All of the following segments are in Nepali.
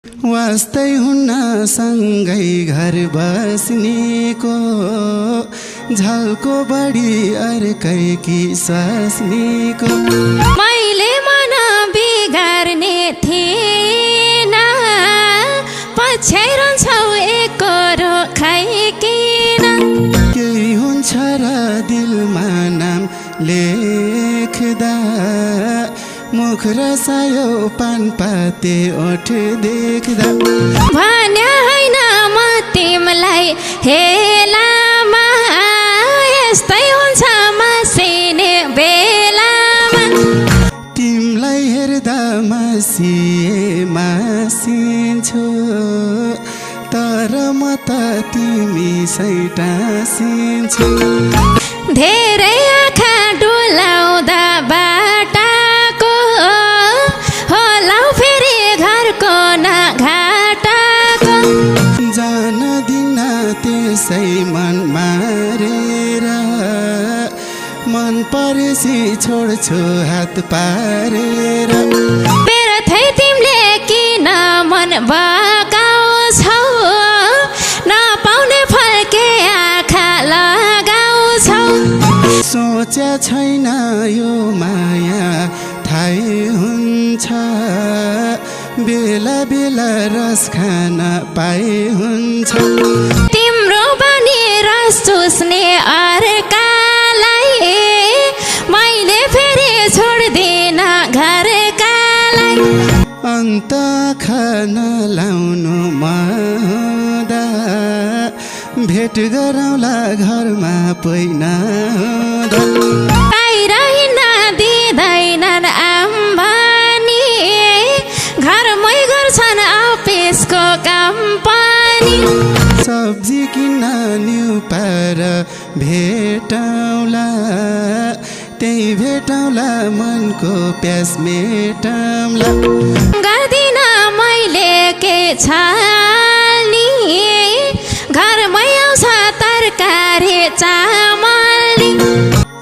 वास्तै हुन्न सँगै घर बस्नेको झल्को बढी अर्कै कि स्वास्नीको मैले मन बिगार्ने थिएन पछ्याइरहन्छौ एकरो खाइकिन केही हुन्छ र दिलमा नाम लेख्दा मुख रसायो पान पाते ओठ देख्दा भन्या होइन म तिमलाई हेलामा यस्तै हुन्छ मासिने बेलामा तिमलाई हेर्दा मासिन्छु तर म त तिमी सैटासिन्छु धेरै आँखा डुलाउँदा बाटाको होला फेरि घरको नघाटाको जान दिन त्यसै मन मारेर मन परेसी छोड्छु हात पारेर बेरथै तिमीले किन मन बगाउँछौ नपाउने फर्के आँखा लगाउँछौ सोचे छैन यो माया थाहै हुन्छ बेला बेला रस खान पाए हुन्छ तिम्रो बानी रस चुस्ने अर्कालाई मैले फेरि छोड्दिन घरकालाई अन्त खान लाउनु मदा भेट गरौँला घरमा पहिना बाहिर हिँड्न दिँदैनन् आम्बानी घरमै गर्छन् अफिसको काम पनि सब्जी किन्न न्यु पार भेटौँला त्यही भेटौँला मनको प्यास मेटौँला गर्दिन मैले के छाल्नी घरमै आउँछ तरकारी चामल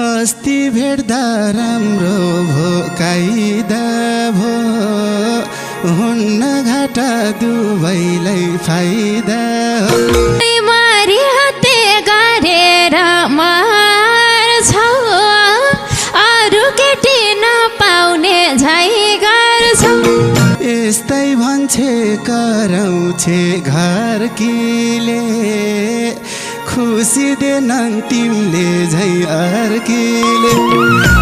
अस्ति भेट्दा राम्रो भो काइदा भो हुन्न घाटा दुवैलाई फाइदा मरि हत्ते गरेर मर्छौ अरू केटी नपाउने झै गर्छौ यस्तै भन्छे कराउँछे घर किले खुसी देनन् तिमीले झै अर्किले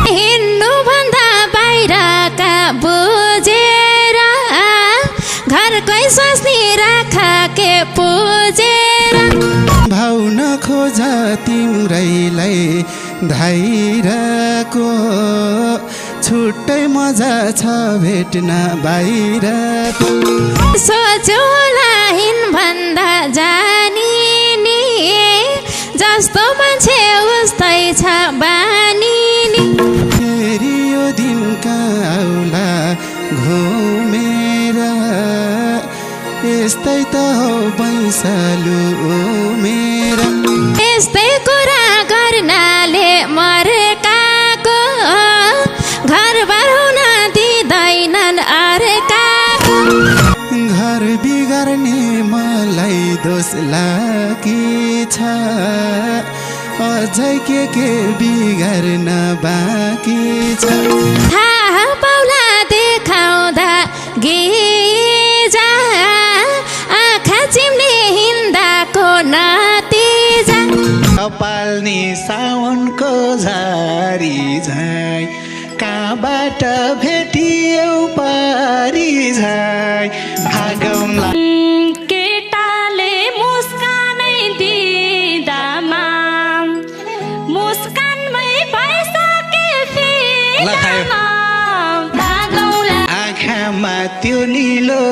हिँड्नु भन्दा बाहिरका बुझेर घरकै स्वास्नी राख के पुजेर भाउ नखोज तिम्रैलाई धाइरको छुट्टै मजा छ भेट्न बाहिरको सोच्यो होला हिँड भन्दा जानी नि जस्तो मान्छे उस्तै छ बानी नि फेरि यो दिन आउला घुमेर यस्तै त हो बैसालु मेरा यस्तै कुरा गर्नाले मर्काको घरबार हुन दिँदैनन् अर्काको घर बिगार्ने मलाई दोष लागेछ अझै के बिगार्न बाँकी छ थाहा पाउला देखाउँदा गिजा आँखा चिम्ले हिँड्दाको नतिजा कपाल्नी साउनको झारी झाइ कहाँबाट भेटियौ पारी झाइ भागौँला केटाले मुस्कानै दिँदामा मुस्कानमै भइसके फेलामा भागौँला आँखामा त्यो निलो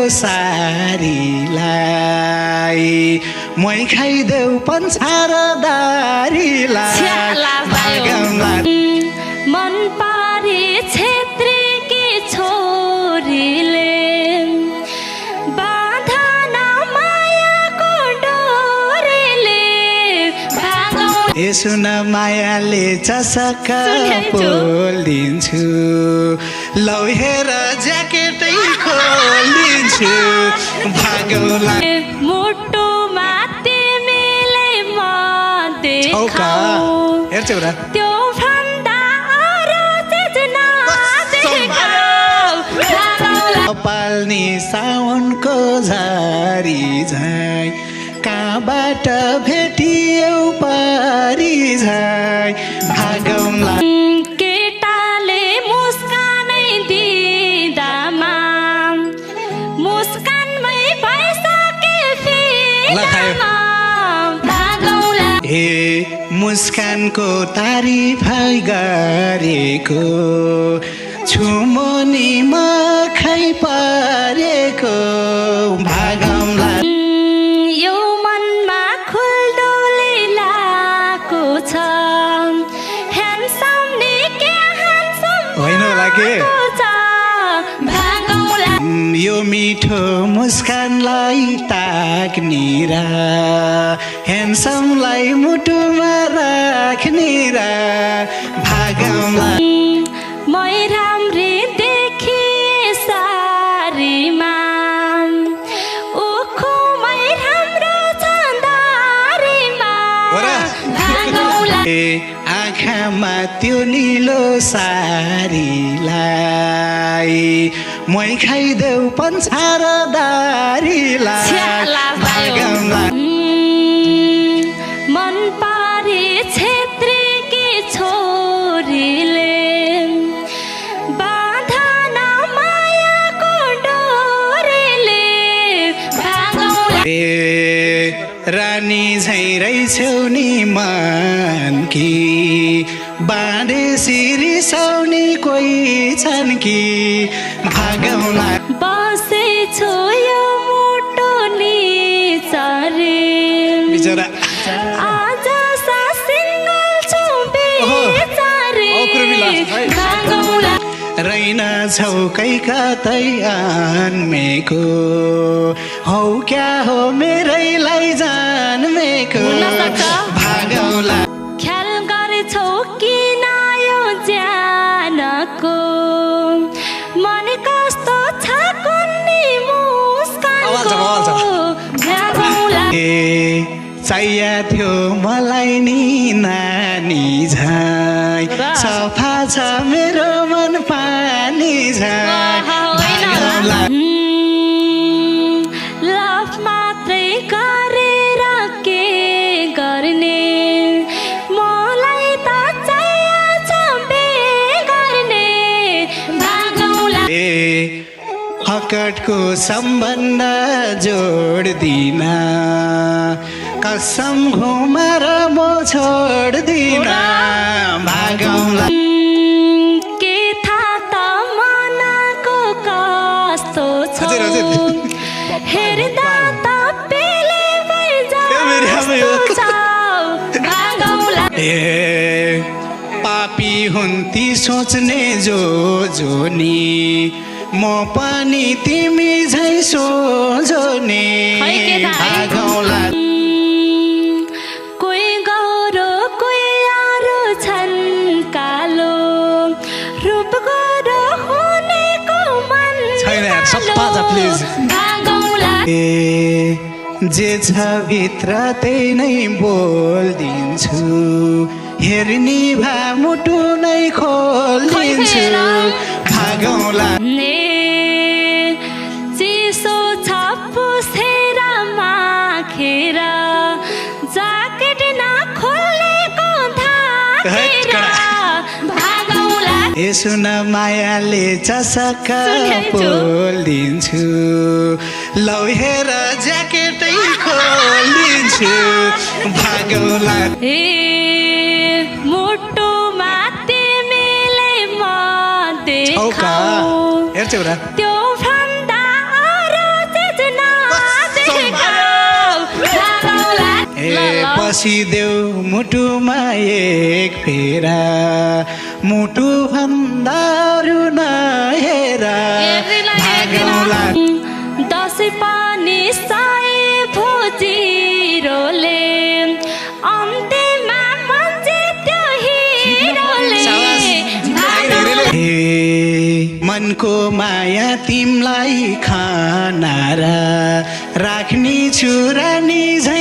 सारीलाई मै खाइदेऊ पन्छार दारीलाई भागौँला मन पारे छेत्रीकी छोरीले बाँधन मायाको डोरीले भागौँ यसो न मायाले चसक्क बोलिदिन्छु लौ हेर ज्याकेटै खोलिदिन्छु भागौँला मुटुमा तिमीले म देखाऊ हेर्छौ र त्यो भन्दा अरू चिज नदेखाऊ पाल्ने साउनको झारी झाइ कहाँबाट भेटियौ पारी झाइ भागौँला केटाले मुस्कानै दिँदामा मुस्कानमै भइसके फिल्ममा भागौँला हे मुस्कानको तारिफ गरेको छुमोनीमा खै पारेको भागौँला यो मनमा खुल्दुली लाको छ ह्यान्डसम नि के ह्यान्डसम होइन होला के छ भागौँला यो मिठो मुस्कानलाई ताक्ने र ह्यान्डसमलाई मुटुमा राख्ने र भागौँला मै राम्री देखिए सारीमा उखुमै राम्रो छँदारीमा भागौँला आँखामा त्यो निलो सारीलाई मै खाइदेऊ पन्छार दारीलाई भागौँला मन पारी छेत्रीकी छोरीले बाँधन मायाको डोरीले भागौँला रानी झै रहेछौ नि मनकी बाँधेसी रिसाउने कोही छन् कि भागौँला बसेछु यो मुटु निचरे बिचरा आज सिङ्गल छु बेचारे भागौँला रैन छौकै कतै अन्मेको हौ क्या हो मेरैलाई जन्मेको भागौँला ख्याल गरेछौ किन यो ज्यानको मन कस्तो छ कुन्नी मुस्कानको भागौँला चाहिया थियो मलाई नि नानी झै सफा छ मेरो मन पानी झै भागौँला लभ मात्रै गरेर के गर्ने मलाई त चाहिया छ बेगर्ने भागौँला हकटको सम्बन्ध जोड्दिन कसम घुमाएर म छोड्दिन भागौँला के थाहा त मनको कस्तो छ हेर्दा त पेले भागौँला पापी हुन् ती सोच्ने जो नि म पनि तिमी झै सोझोने भागौँला कोही गौरो कोही आरो छन् कालो रूप गौरो हुनेको मन भागौँला जे छ भित्र त्यही नै बोलिदिन्छु हेर्ने भा मुटु नै खोलिदिन्छु भागौँला चिसो छ पुसेर माखेर ज्याकेट नखोलेको धाकेर भागौँला सुन मायाले चसक्क बोलिदिन्छु लौ हेर ज्याकेटै खोलिदिन्छु भागौँला मुटुमा तिमीले म देखाऊ हेर्छौ र त्यो भन्दा अरू चिज नदेखाऊ भागौँला पसिदेऊ मुटुमा एक फेरा मुटु भन्दा अरू नहेर भागौँला दसैँ पानी साई भोजिरोले अन्त्यमा मन्जे त्यो हिरोले भागौँला मनको माया तिमलाई खानारा राख्ने छु रानी झै